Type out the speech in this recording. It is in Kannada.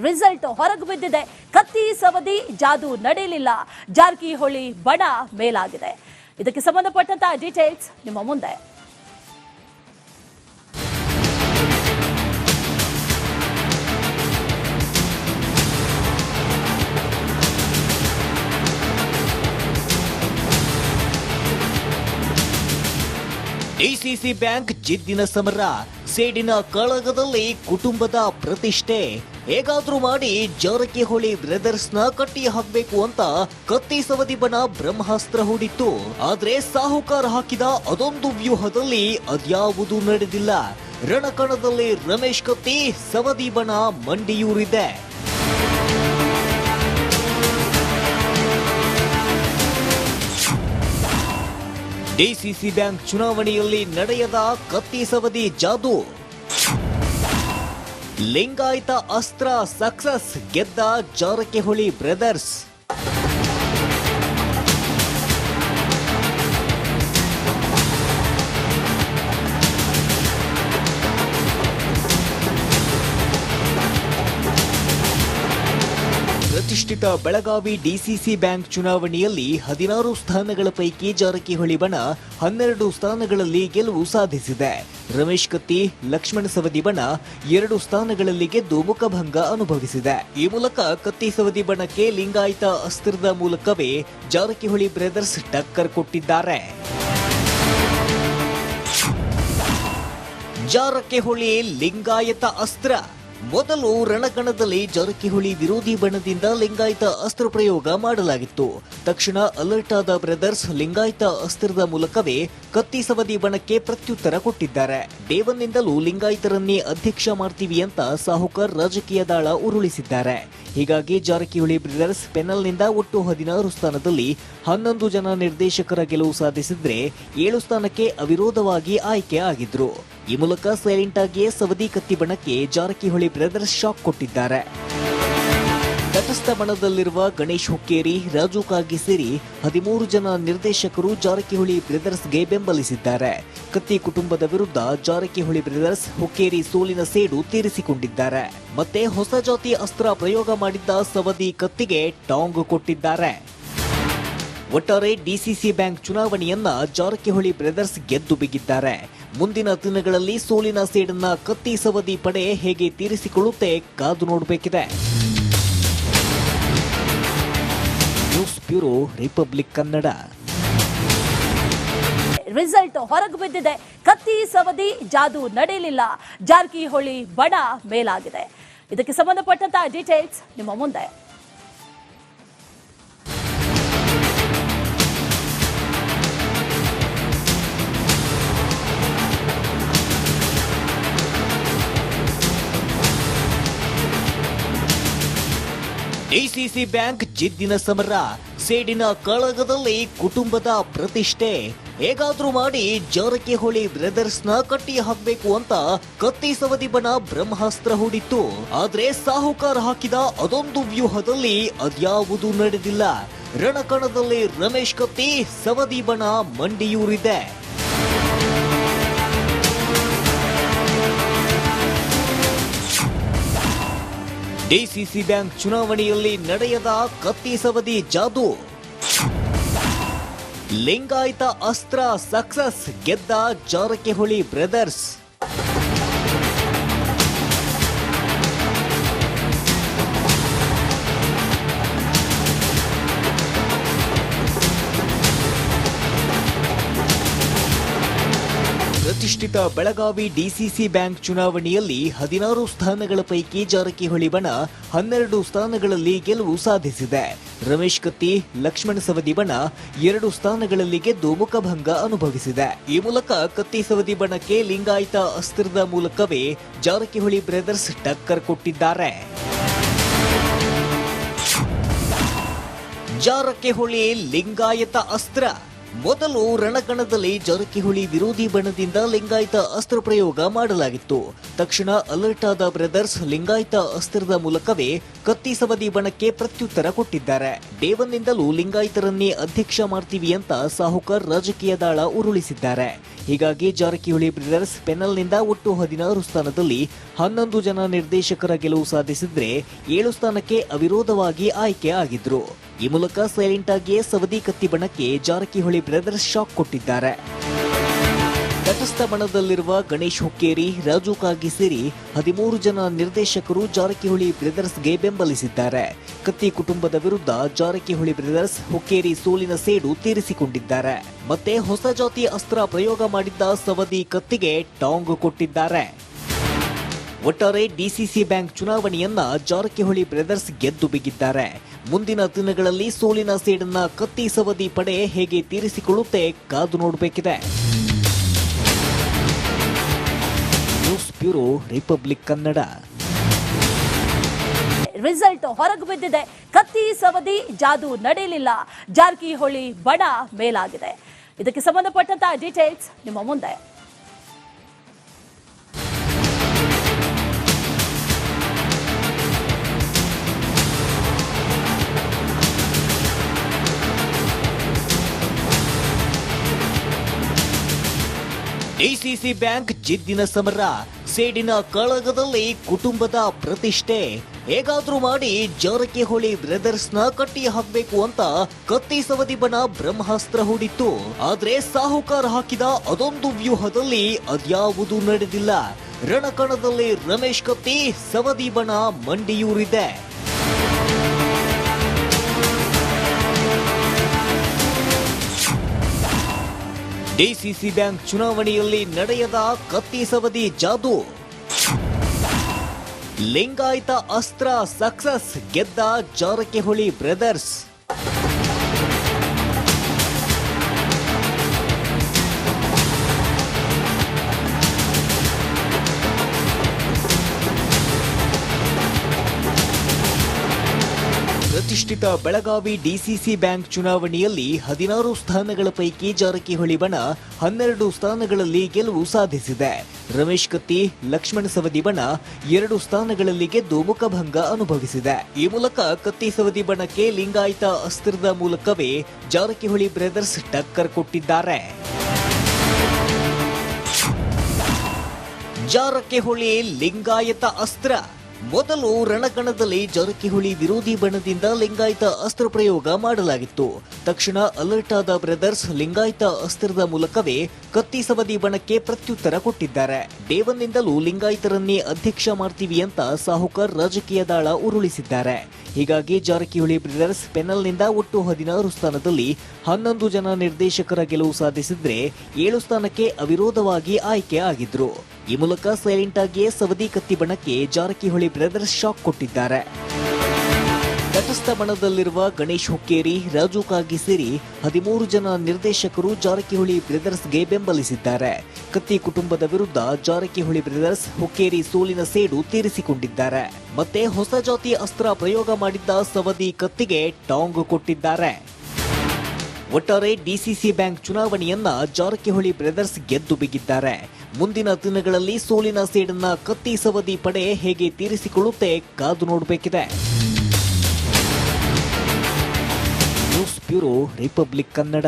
ರಿಸಲ್ಟ್ ಹೊರಗೆ ಬಿದ್ದಿದೆ. ಕತ್ತಿ ಸವದಿ ಜಾದೂ ನಡೆಯಲಿಲ್ಲ, ಜಾರಕಿಹೊಳಿ ಬಣ ಮೇಲಾಗಿದೆ. ಇದಕ್ಕೆ ಸಂಬಂಧಪಟ್ಟಂತ ಡೀಟೇಲ್ಸ್ ನಿಮ್ಮ ಮುಂದೆ. ಡಿಸಿಸಿ ಬ್ಯಾಂಕ್ ಜಿದ್ದಿನ ಸಮರ, ಸೇಡಿನ ಕಾಳಗದಲ್ಲಿ ಕುಟುಂಬದ ಪ್ರತಿಷ್ಠೆ. ಹೇಗಾದ್ರೂ ಮಾಡಿ ಜಾರಕಿಹೊಳಿ ಬ್ರದರ್ಸ್ನ ಕಟ್ಟಿ ಹಾಕಬೇಕು ಅಂತ ಕತ್ತಿ ಸವದಿ ಬಣ ಬ್ರಹ್ಮಾಸ್ತ್ರ ಹೂಡಿತ್ತು. ಆದ್ರೆ ಸಾಹುಕಾರ ಹಾಕಿದ ಅದೊಂದು ವ್ಯೂಹದಲ್ಲಿ ಅದ್ಯಾವುದೂ ನಡೆದಿಲ್ಲ. ರಣಕಣದಲ್ಲಿ ರಮೇಶ್ ಕತ್ತಿ, ಸವದಿ ಬಣ ಮಂಡಿಯೂರಿದೆ. ಡಿಸಿಸಿ ಬ್ಯಾಂಕ್ ಚುನಾವಣೆಯಲ್ಲಿ ನಡೆಯದ ಕತ್ತಿ ಸವದಿ ಜಾದು. ಲಿಂಗಾಯತ ಅಸ್ತ್ರ ಸಕ್ಸಸ್, ಗೆದ್ದ ಜಾರಕಿಹೊಳಿ ಬ್ರದರ್ಸ್. ಪ್ರತಿಷ್ಠಿತ ಬೆಳಗಾವಿ ಡಿಸಿಸಿ ಬ್ಯಾಂಕ್ ಚುನಾವಣೆಯಲ್ಲಿ 16 ಸ್ಥಾನಗಳ ಪೈಕಿ ಜಾರಕಿಹೊಳಿ ಬಣ 12 ಸ್ಥಾನಗಳಲ್ಲಿ ಗೆಲುವು ಸಾಧಿಸಿದೆ. ರಮೇಶ್ ಕತ್ತಿ, ಲಕ್ಷ್ಮಣ ಸವದಿ ಬಣ 2 ಸ್ಥಾನಗಳಲ್ಲಿ ಗೆದ್ದು ಮುಖಭಂಗ ಅನುಭವಿಸಿದೆ. ಈ ಮೂಲಕ ಕತ್ತಿ ಸವದಿ ಬಣಕ್ಕೆ ಲಿಂಗಾಯತ ಅಸ್ತ್ರದ ಮೂಲಕವೇ ಜಾರಕಿಹೊಳಿ ಬ್ರದರ್ಸ್ ಟಕ್ಕರ್ ಕೊಟ್ಟಿದ್ದಾರೆ. ಜಾರಕಿಹೊಳಿ ಲಿಂಗಾಯತ ಅಸ್ತ್ರ. ಮೊದಲು ರಣಕಣದಲ್ಲಿ ಜಾರಕಿಹೊಳಿ ವಿರೋಧಿ ಬಣದಿಂದ ಲಿಂಗಾಯತ ಅಸ್ತ್ರ ಪ್ರಯೋಗ ಮಾಡಲಾಗಿತ್ತು. ತಕ್ಷಣ ಅಲರ್ಟ್ ಆದ ಬ್ರದರ್ಸ್ ಲಿಂಗಾಯತ ಅಸ್ತ್ರದ ಮೂಲಕವೇ ಕತ್ತಿ ಸವದಿ ಬಣಕ್ಕೆ ಪ್ರತ್ಯುತ್ತರ ಕೊಟ್ಟಿದ್ದಾರೆ. ಡೇವನ್ನಿಂದಲೂ ಲಿಂಗಾಯತರನ್ನೇ ಅಧ್ಯಕ್ಷ ಮಾಡ್ತೀವಿ ಅಂತ ಸಾಹುಕಾರ್ ರಾಜಕೀಯ ದಾಳ ಉರುಳಿಸಿದ್ದಾರೆ. ಹೀಗಾಗಿ ಜಾರಕಿಹೊಳಿ ಬ್ರದರ್ಸ್ ಪೆನಲ್ನಿಂದ ಒಟ್ಟು 16 ಸ್ಥಾನದಲ್ಲಿ 11 ಜನ ನಿರ್ದೇಶಕರ ಗೆಲುವು ಸಾಧಿಸಿದ್ರೆ 7 ಸ್ಥಾನಕ್ಕೆ ಅವಿರೋಧವಾಗಿ ಆಯ್ಕೆ ಆಗಿದ್ರು. ಈ ಮೂಲಕ ಸೈಲೆಂಟ್ ಆಗಿಯೇ ಸವದಿ ಕತ್ತಿ ಬಣಕ್ಕೆ ಜಾರಕಿಹೊಳಿ ಬ್ರದರ್ಸ್ ಶಾಕ್ ಕೊಟ್ಟಿದ್ದಾರೆ. ತಟಸ್ಥ ಬಣದಲ್ಲಿರುವ ಗಣೇಶ್ ಹುಕ್ಕೇರಿ, ರಾಜು ಕಾಗಿ ಸೇರಿ 13 ಜನ ನಿರ್ದೇಶಕರು ಜಾರಕಿಹೊಳಿ ಬ್ರದರ್ಸ್ಗೆ ಬೆಂಬಲಿಸಿದ್ದಾರೆ. ಕತ್ತಿ ಕುಟುಂಬದ ವಿರುದ್ಧ ಜಾರಕಿಹೊಳಿ ಬ್ರದರ್ಸ್, ಹುಕ್ಕೇರಿ ಸೋಲಿನ ಸೇಡು ತೀರಿಸಿಕೊಂಡಿದ್ದಾರೆ. ಮತ್ತೆ ಹೊಸ ಜಾತಿ ಅಸ್ತ್ರ ಪ್ರಯೋಗ ಮಾಡಿದ್ದ ಸವದಿ ಕತ್ತಿಗೆ ಟಾಂಗ್ ಕೊಟ್ಟಿದ್ದಾರೆ. ಒಟ್ಟಾರೆ ಡಿಸಿಸಿ ಬ್ಯಾಂಕ್ ಚುನಾವಣೆಯನ್ನ ಜಾರಕಿಹೊಳಿ ಬ್ರದರ್ಸ್ ಗೆದ್ದು ಬಿಗಿದ್ದಾರೆ. ಮುಂದಿನ ದಿನಗಳಲ್ಲಿ ಸೋಲಿನ ಸೇಡನ್ನ ಕತ್ತಿ ಸವದಿ ಪಡೆ ಹೇಗೆ ತೀರಿಸಿಕೊಳ್ಳುತ್ತೆ ಕಾದು ನೋಡಬೇಕಿದೆ. News bureau, republic Kannada. Result ಹೊರಗೆ ಬಿದ್ದಿದೆ. ಕತ್ತಿ ಸವದಿ ಜಾದೂ ನಡೆಯಲಿಲ್ಲ, ಜಾರಕಿಹೊಳಿ ಬಣ ಮೇಲಾಗಿದೆ. ಇದಕ್ಕೆ ಸಂಬಂಧಪಟ್ಟಂತ ಡೀಟೇಲ್ಸ್ ನಿಮ್ಮ ಮುಂದೆ. ಡಿಸಿಸಿ ಬ್ಯಾಂಕ್ ಜಿದ್ದಿನ ಸಮರ, ಸೇಡಿನ ಕಾಳಗದಲ್ಲಿ ಕುಟುಂಬದ ಪ್ರತಿಷ್ಠೆ. ಹೇಗಾದ್ರೂ ಮಾಡಿ ಜಾರಕಿಹೊಳಿ ಬ್ರದರ್ಸ್ನ ಕಟ್ಟಿ ಹಾಕಬೇಕು ಅಂತ ಕತ್ತಿ ಸವದಿ ಬಣ ಬ್ರಹ್ಮಾಸ್ತ್ರ ಹೂಡಿತ್ತು. ಆದ್ರೆ ಸಾಹುಕಾರ ಹಾಕಿದ ಅದೊಂದು ವ್ಯೂಹದಲ್ಲಿ ಅದ್ಯಾವುದೂ ನಡೆದಿಲ್ಲ. ರಣಕಣದಲ್ಲಿ ರಮೇಶ್ ಕತ್ತಿ, ಸವದಿ ಬಣ ಮಂಡಿಯೂರಿದೆ. ಡಿಸಿಸಿ ಬ್ಯಾಂಕ್ ಚುನಾವಣೆಯಲ್ಲಿ ನಡೆಯದ ಕತ್ತಿ ಸವದಿ ಜಾದು. ಲಿಂಗಾಯತ ಅಸ್ತ್ರ ಸಕ್ಸಸ್, ಗೆದ್ದ ಜಾರಕಿಹೊಳಿ ಬ್ರದರ್ಸ್. ಪ್ರತಿಷ್ಠಿತ ಬೆಳಗಾವಿ ಡಿಸಿಸಿ ಬ್ಯಾಂಕ್ ಚುನಾವಣೆಯಲ್ಲಿ 16 ಸ್ಥಾನಗಳ ಪೈಕಿ ಜಾರಕಿಹೊಳಿ ಬಣ 12 ಸ್ಥಾನಗಳಲ್ಲಿ ಗೆಲುವು ಸಾಧಿಸಿದೆ. ರಮೇಶ್ ಕತ್ತಿ, ಲಕ್ಷ್ಮಣ ಸವದಿ ಬಣ 2 ಸ್ಥಾನಗಳಲ್ಲಿ ಗೆದ್ದು ಮುಖಭಂಗ ಅನುಭವಿಸಿದೆ. ಈ ಮೂಲಕ ಕತ್ತಿ ಸವದಿ ಬಣಕ್ಕೆ ಲಿಂಗಾಯತ ಅಸ್ತ್ರದ ಮೂಲಕವೇ ಜಾರಕಿಹೊಳಿ ಬ್ರದರ್ಸ್ ಟಕ್ಕರ್ ಕೊಟ್ಟಿದ್ದಾರೆ. ಜಾರಕಿಹೊಳಿ ಲಿಂಗಾಯತ ಅಸ್ತ್ರ. ಮೊದಲು ರಣಕಣದಲ್ಲಿ ಜಾರಕಿಹೊಳಿ ವಿರೋಧಿ ಬಣದಿಂದ ಲಿಂಗಾಯತ ಅಸ್ತ್ರ ಪ್ರಯೋಗ ಮಾಡಲಾಗಿತ್ತು. ತಕ್ಷಣ ಅಲರ್ಟ್ ಆದ ಬ್ರದರ್ಸ್ ಲಿಂಗಾಯತ ಅಸ್ತ್ರದ ಮೂಲಕವೇ ಕತ್ತಿ ಸವದಿ ಬಣಕ್ಕೆ ಪ್ರತ್ಯುತ್ತರ ಕೊಟ್ಟಿದ್ದಾರೆ. ಡೇವನ್ನಿಂದಲೂ ಲಿಂಗಾಯತರನ್ನೇ ಅಧ್ಯಕ್ಷ ಮಾಡ್ತೀವಿ ಅಂತ ಸಾಹುಕಾರ್ ರಾಜಕೀಯ ದಾಳ ಉರುಳಿಸಿದ್ದಾರೆ. ಹೀಗಾಗಿ ಜಾರಕಿಹೊಳಿ ಬ್ರದರ್ಸ್ ಪೆನಲ್ನಿಂದ ಒಟ್ಟು 16 ಸ್ಥಾನದಲ್ಲಿ 11 ಜನ ನಿರ್ದೇಶಕರ ಗೆಲುವು ಸಾಧಿಸಿದ್ರೆ 7 ಸ್ಥಾನಕ್ಕೆ ಅವಿರೋಧವಾಗಿ ಆಯ್ಕೆ ಆಗಿದ್ರು. ಈ ಮೂಲಕ ಸೈಲೆಂಟ್ ಆಗಿಯೇ ಸವದಿ ಕತ್ತಿ ಬಣಕ್ಕೆ ಜಾರಕಿಹೊಳಿ ಬ್ರದರ್ಸ್ ಶಾಕ್ ಕೊಟ್ಟಿದ್ದಾರೆ. ತಟಸ್ಥ ಬಣದಲ್ಲಿರುವ ಗಣೇಶ್ ಹುಕ್ಕೇರಿ, ರಾಜು ಕಾಗಿ ಸೇರಿ 13 ಜನ ನಿರ್ದೇಶಕರು ಜಾರಕಿಹೊಳಿ ಬ್ರದರ್ಸ್ಗೆ ಬೆಂಬಲಿಸಿದ್ದಾರೆ. ಕತ್ತಿ ಕುಟುಂಬದ ವಿರುದ್ಧ ಜಾರಕಿಹೊಳಿ ಬ್ರದರ್ಸ್ ಹುಕ್ಕೇರಿ ಸೋಲಿನ ಸೇಡು ತೀರಿಸಿಕೊಂಡಿದ್ದಾರೆ. ಮತ್ತೆ ಹೊಸ ಜಾತಿ ಅಸ್ತ್ರ ಪ್ರಯೋಗ ಮಾಡಿದ್ದ ಸವದಿ ಕತ್ತಿಗೆ ಟಾಂಗ್ ಕೊಟ್ಟಿದ್ದಾರೆ. ಒಟ್ಟಾರೆ ಡಿಸಿಸಿ ಬ್ಯಾಂಕ್ ಚುನಾವಣೆಯನ್ನ ಜಾರಕಿಹೊಳಿ ಬ್ರದರ್ಸ್ ಗೆದ್ದು ಬಿಗಿದ್ದಾರೆ. ಮುಂದಿನ ದಿನಗಳಲ್ಲಿ ಸೋಲಿನ ಸೇಡನ್ನ ಕತ್ತಿ ಸವದಿ ಪಡೆ ಹೇಗೆ ತೀರಿಸಿಕೊಳ್ಳುತ್ತೆ ಕಾದು ನೋಡಬೇಕಿದೆ. News bureau, republic Kannada. Result ಹೊರಗೆ ಬಿದ್ದಿದೆ. ಕತ್ತಿ ಸವದಿ ಜಾದು ನಡೆಯಲಿಲ್ಲ. ಜಾರಕಿಹೊಳಿ ಬಣ ಮೇಲಾಗಿದೆ. ಇದಕ್ಕೆ ಸಂಬಂಧಪಟ್ಟಂತ ಡೀಟೇಲ್ಸ್ ನಿಮ್ಮ ಮುಂದೆ. ಡಿಸಿಸಿ ಬ್ಯಾಂಕ್ ಜಿದ್ದಿನ ಸಮರ, ಸೇಡಿನ ಕಾಳಗದಲ್ಲಿ ಕುಟುಂಬದ ಪ್ರತಿಷ್ಠೆ. ಹೇಗಾದ್ರೂ ಮಾಡಿ ಜಾರಕಿಹೊಳಿ ಬ್ರದರ್ಸ್ನ ಕಟ್ಟಿ ಹಾಕಬೇಕು ಅಂತ ಕತ್ತಿ ಸವದಿ ಬಣ ಬ್ರಹ್ಮಾಸ್ತ್ರ ಹೂಡಿತ್ತು. ಆದ್ರೆ ಸಾಹುಕಾರ ಹಾಕಿದ ಅದೊಂದು ವ್ಯೂಹದಲ್ಲಿ ಅದ್ಯಾವುದೂ ನಡೆದಿಲ್ಲ. ರಣಕಣದಲ್ಲಿ ರಮೇಶ್ ಕತ್ತಿ, ಸವದಿ ಬಣ ಮಂಡಿಯೂರಿದೆ. ಡಿಸಿಸಿ ಬ್ಯಾಂಕ್ ಚುನಾವಣೆಯಲ್ಲಿ ನಡೆಯದ ಕತ್ತಿ ಸವದಿ ಜಾದು. ಲಿಂಗಾಯತ ಅಸ್ತ್ರ ಸಕ್ಸಸ್, ಗೆದ್ದ ಜಾರಕಿಹೊಳಿ ಬ್ರದರ್ಸ್. ಪ್ರತಿಷ್ಠಿತ ಬೆಳಗಾವಿ ಡಿಸಿಸಿ ಬ್ಯಾಂಕ್ ಚುನಾವಣೆಯಲ್ಲಿ 16 ಸ್ಥಾನಗಳ ಪೈಕಿ ಜಾರಕಿಹೊಳಿ ಬಣ 12 ಸ್ಥಾನಗಳಲ್ಲಿ ಗೆಲುವು ಸಾಧಿಸಿದೆ. ರಮೇಶ್ ಕತ್ತಿ, ಲಕ್ಷ್ಮಣ ಸವದಿ ಬಣ 2 ಸ್ಥಾನಗಳಲ್ಲಿ ಗೆದ್ದು ಮುಖಭಂಗ ಅನುಭವಿಸಿದೆ. ಈ ಮೂಲಕ ಕತ್ತಿ ಸವದಿ ಬಣಕ್ಕೆ ಲಿಂಗಾಯತ ಅಸ್ತ್ರದ ಮೂಲಕವೇ ಜಾರಕಿಹೊಳಿ ಬ್ರದರ್ಸ್ ಟಕ್ಕರ್ ಕೊಟ್ಟಿದ್ದಾರೆ. ಜಾರಕಿಹೊಳಿ ಲಿಂಗಾಯತ ಅಸ್ತ್ರ. ಮೊದಲು ರಣಕಣದಲ್ಲಿ ಜಾರಕಿಹೊಳಿ ವಿರೋಧಿ ಬಣದಿಂದ ಲಿಂಗಾಯತ ಅಸ್ತ್ರ ಪ್ರಯೋಗ ಮಾಡಲಾಗಿತ್ತು. ತಕ್ಷಣ ಅಲರ್ಟ್ ಆದ ಬ್ರದರ್ಸ್ ಲಿಂಗಾಯತ ಅಸ್ತ್ರದ ಮೂಲಕವೇ ಕತ್ತಿ ಸವದಿ ಬಣಕ್ಕೆ ಪ್ರತ್ಯುತ್ತರ ಕೊಟ್ಟಿದ್ದಾರೆ. ಡೇವನ್ನಿಂದಲೂ ಲಿಂಗಾಯತರನ್ನೇ ಅಧ್ಯಕ್ಷ ಮಾಡ್ತೀವಿ ಅಂತ ಸಾಹುಕಾರ್ ರಾಜಕೀಯ ದಾಳ ಉರುಳಿಸಿದ್ದಾರೆ. ಹೀಗಾಗಿ ಜಾರಕಿಹೊಳಿ ಬ್ರದರ್ಸ್ ಪೆನಲ್ನಿಂದ ಒಟ್ಟು 16 ಸ್ಥಾನದಲ್ಲಿ 11 ಜನ ನಿರ್ದೇಶಕರ ಗೆಲುವು ಸಾಧಿಸಿದ್ರೆ 7 ಸ್ಥಾನಕ್ಕೆ ಅವಿರೋಧವಾಗಿ ಆಯ್ಕೆ ಆಗಿದ್ರು. ಈ ಮೂಲಕ ಸೈಲೆಂಟ್ ಆಗಿಯೇ ಸವದಿ ಕತ್ತಿ ಬಣಕ್ಕೆ ಜಾರಕಿಹೊಳಿ ಬ್ರದರ್ಸ್ ಶಾಕ್ ಕೊಟ್ಟಿದ್ದಾರೆ. ತಟಸ್ಥ ಬಣದಲ್ಲಿರುವ ಗಣೇಶ್ ಹುಕ್ಕೇರಿ, ರಾಜು ಕಾಗಿ ಸೇರಿ 13 ಜನ ನಿರ್ದೇಶಕರು ಜಾರಕಿಹೊಳಿ ಬ್ರದರ್ಸ್ಗೆ ಬೆಂಬಲಿಸಿದ್ದಾರೆ. ಕತ್ತಿ ಕುಟುಂಬದ ವಿರುದ್ಧ ಜಾರಕಿಹೊಳಿ ಬ್ರದರ್ಸ್ ಹುಕ್ಕೇರಿ ಸೋಲಿನ ಸೇಡು ತೀರಿಸಿಕೊಂಡಿದ್ದಾರೆ. ಮತ್ತೆ ಹೊಸ ಜಾತಿ ಅಸ್ತ್ರ ಪ್ರಯೋಗ ಮಾಡಿದ್ದ ಸವದಿ ಕತ್ತಿಗೆ ಟಾಂಗ್ ಕೊಟ್ಟಿದ್ದಾರೆ. ಒಟ್ಟಾರೆ ಡಿಸಿಸಿ ಬ್ಯಾಂಕ್ ಚುನಾವಣೆಯನ್ನ ಜಾರಕಿಹೊಳಿ ಬ್ರದರ್ಸ್ ಗೆದ್ದು ಬಿಗಿದ್ದಾರೆ. ಮುಂದಿನ ದಿನಗಳಲ್ಲಿ ಸೋಲಿನ ಸೇಡನ್ನ ಕತ್ತಿ ಸವದಿ ಪಡೆ ಹೇಗೆ ತೀರಿಸಿಕೊಳ್ಳುತ್ತೆ ಕಾದು ನೋಡಬೇಕಿದೆ. News bureau, republic Kannada.